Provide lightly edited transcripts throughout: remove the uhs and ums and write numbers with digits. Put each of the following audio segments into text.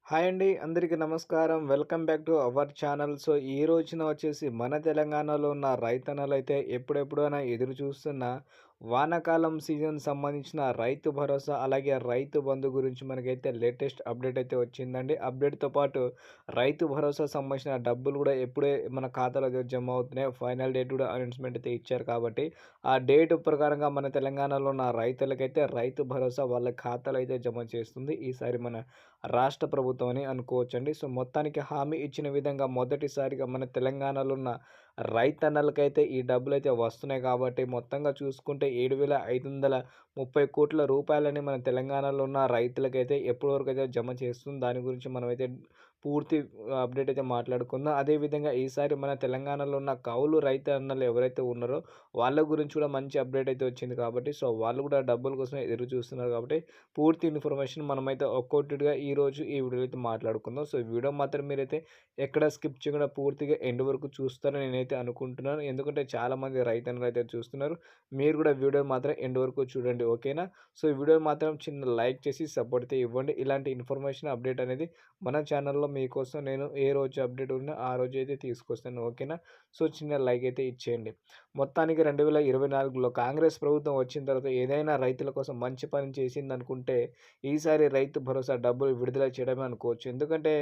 Hi అండి. అందరికీ నమస్కారం. Welcome back to our channel. So, ఈ రోజున వచ్చేసి మన తెలంగాణలో ఉన్న రైతన్నలైతే ఎప్పుడెప్పుడైనా ఎదురు చూస్తున్న వానాకాలం సీజన్ సంబంధించిన రైతు భరోసా, అలాగే రైతు బంధు గురించి మనకైతే లేటెస్ట్ అప్డేట్ అయితే వచ్చిందండి. అప్డేట్‌తో పాటు రైతు భరోసా సంబంధించిన డబ్బులు కూడా ఎప్పుడే మన ఖాతాలో జమ అవుతున్నాయి. ఫైనల్ డేట్ కూడా అనౌన్స్‌మెంట్ అయితే ఇచ్చారు కాబట్టి, ఆ డేట్ ప్రకారంగా మన తెలంగాణలో ఉన్న రైతులకైతే రైతు భరోసా వాళ్ళ ఖాతాలో అయితే జమ చేస్తుంది. ఈసారి మన రాష్ట్ర ప్రభుత్వం అని అనుకోవచ్చండి. సో, మొత్తానికి హామీ ఇచ్చిన విధంగా మొదటిసారిగా మన తెలంగాణలో ఉన్న రైతన్నలకైతే ఈ డబ్బులైతే వస్తున్నాయి కాబట్టి, మొత్తంగా చూసుకుంటే 7,530 కోట్ల రూపాయలని మన తెలంగాణలో ఉన్న రైతులకైతే ఎప్పటివరకైతే జమ చేస్తుంది. దాని గురించి మనమైతే పూర్తి అప్డేట్ అయితే మాట్లాడుకుందాం. అదేవిధంగా ఈసారి మన తెలంగాణలో ఉన్న కౌలు రైతన్నలు ఎవరైతే ఉన్నారో వాళ్ళ గురించి కూడా మంచి అప్డేట్ అయితే వచ్చింది కాబట్టి, సో, వాళ్ళు కూడా డబ్బుల కోసం ఎదురు చూస్తున్నారు కాబట్టి, పూర్తి ఇన్ఫర్మేషన్ మనమైతే ఒక్కొక్కటిగా ఈరోజు ఈ వీడియోలో అయితే మాట్లాడుకుందాం. సో, ఈ వీడియో మాత్రం మీరైతే ఎక్కడ స్కిప్ చేయకుండా పూర్తిగా ఎండ్ వరకు చూస్తారని నేనైతే అనుకుంటున్నాను. ఎందుకంటే చాలామంది రైతన్నలు అయితే చూస్తున్నారు. మీరు కూడా వీడియో మాత్రం ఎండ్ వరకు చూడండి, ఓకేనా? సో, ఈ వీడియో మాత్రం చిన్న లైక్ చేసి సపోర్ట్ అయితే ఇవ్వండి. ఇలాంటి ఇన్ఫర్మేషన్ అప్డేట్ అనేది మన ఛానల్‌లో మీకోసం నేను ఏ రోజు అప్డేట్ ఉన్నా ఆ రోజు అయితే తీసుకొస్తాను, ఓకేనా? సో, చిన్న లైక్ అయితే ఇచ్చేయండి. మొత్తానికి 2024లో కాంగ్రెస్ ప్రభుత్వం వచ్చిన తర్వాత ఏదైనా రైతుల కోసం మంచి పని చేసిందనుకుంటే ఈసారి రైతు భరోసా డబ్బులు విడుదల చేయడమే అనుకోవచ్చు. ఎందుకంటే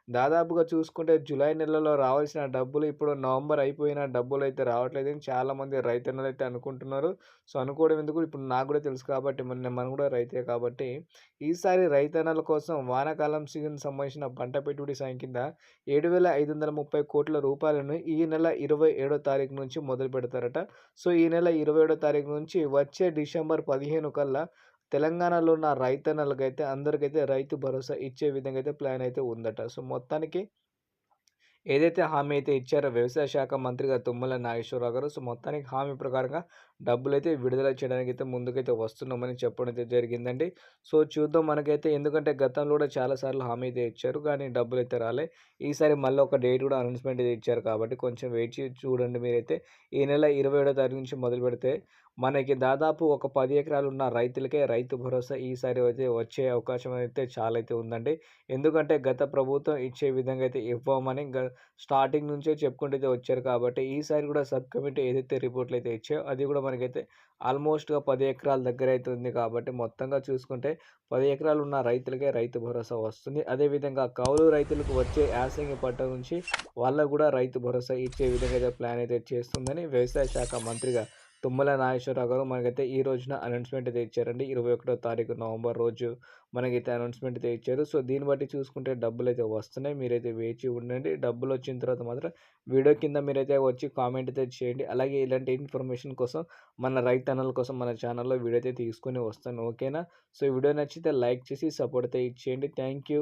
దాదాపుగా చూసుకుంటే జూలై నెలలో రావాల్సిన డబ్బులు ఇప్పుడు నవంబర్ అయిపోయిన డబ్బులైతే రావట్లేదని చాలామంది రైతన్నలైతే అనుకుంటున్నారు. సో, అనుకోవడం ఎందుకు, ఇప్పుడు నాకు కూడా తెలుసు కాబట్టి మనం కూడా రైతే కాబట్టి, ఈసారి రైతన్నల కోసం వానాకాలం సీజన్ సంబంధించిన పంట పెట్టుబడి సాయం కింద 7,530 కోట్ల రూపాయలను ఈ నెల 27వ తారీఖు నుంచి మొదలు పెడతారట. సో, ఈ నెల 27వ తారీఖు నుంచి వచ్చే డిసెంబర్ 15 కల్లా తెలంగాణలో ఉన్న రైతన్నలకైతే అందరికైతే రైతు భరోసా ఇచ్చే విధంగా అయితే ప్లాన్ అయితే ఉందట. సో, మొత్తానికి ఏదైతే హామీ అయితే ఇచ్చారో వ్యవసాయ శాఖ మంత్రిగా తుమ్మల నాగేశ్వరరావు గారు, సో, మొత్తానికి హామీ ప్రకారంగా డబ్బులైతే విడుదల చేయడానికైతే ముందుకైతే వస్తున్నామని చెప్పడం అయితే జరిగిందండి. సో, చూద్దాం మనకైతే, ఎందుకంటే గతంలో కూడా చాలా సార్లు హామీ అయితే ఇచ్చారు కానీ డబ్బులైతే రాలే. ఈసారి మళ్ళీ ఒక డేట్ కూడా అనౌన్స్‌మెంట్ అయితే ఇచ్చారు కాబట్టి కొంచెం వెయిట్ చేసి చూడండి మీరైతే. ఈ నెల 27వ తారీఖు నుంచి మొదలుపెడితే మనకి దాదాపు ఒక 10 ఎకరాలు ఉన్న రైతులకే రైతు భరోసా ఈసారి అయితే వచ్చే అవకాశం అయితే చాలా అయితే ఉందండి. ఎందుకంటే గత ప్రభుత్వం ఇచ్చే విధంగా అయితే ఇవ్వమని స్టార్టింగ్ నుంచే చెప్పుకుంటూ అయితే వచ్చారు కాబట్టి, ఈసారి కూడా సబ్ కమిటీ ఏదైతే రిపోర్ట్‌లు అయితే ఇచ్చాయో అది కూడా మనకైతే ఆల్మోస్ట్‌గా 10 ఎకరాల దగ్గర అయితే ఉంది కాబట్టి, మొత్తంగా చూసుకుంటే 10 ఎకరాలు ఉన్న రైతులకే రైతు భరోసా వస్తుంది. అదేవిధంగా కౌలు రైతులకు వచ్చే యాసంగి పంట నుంచి వాళ్ళకు కూడా రైతు భరోసా ఇచ్చే విధంగా అయితే ప్లాన్ అయితే చేస్తుందని వ్యవసాయ శాఖ మంత్రిగా తుమ్మల నాగేశ్వరరావు గారు మనకైతే ఈ రోజున అనౌన్స్‌మెంట్ అయితే ఇచ్చారండి. 21వ తారీఖు నవంబర్ రోజు మనకైతే అనౌన్స్‌మెంట్ అయితే ఇచ్చారు. సో, దీన్ని బట్టి చూసుకుంటే డబ్బులైతే వస్తున్నాయి. మీరైతే వేచి ఉండండి. డబ్బులొచ్చిన తర్వాత మాత్రం వీడియో కింద మీరైతే వచ్చి కామెంట్ అయితే చేయండి. అలాగే ఇలాంటి ఇన్ఫర్మేషన్ కోసం మన రైతన్నల కోసం మన ఛానల్‌లో వీడియో అయితే తీసుకొని వస్తాను, ఓకేనా? సో, ఈ వీడియో నచ్చితే లైక్ చేసి సపోర్ట్ అయితే ఇచ్చేయండి. Thank you.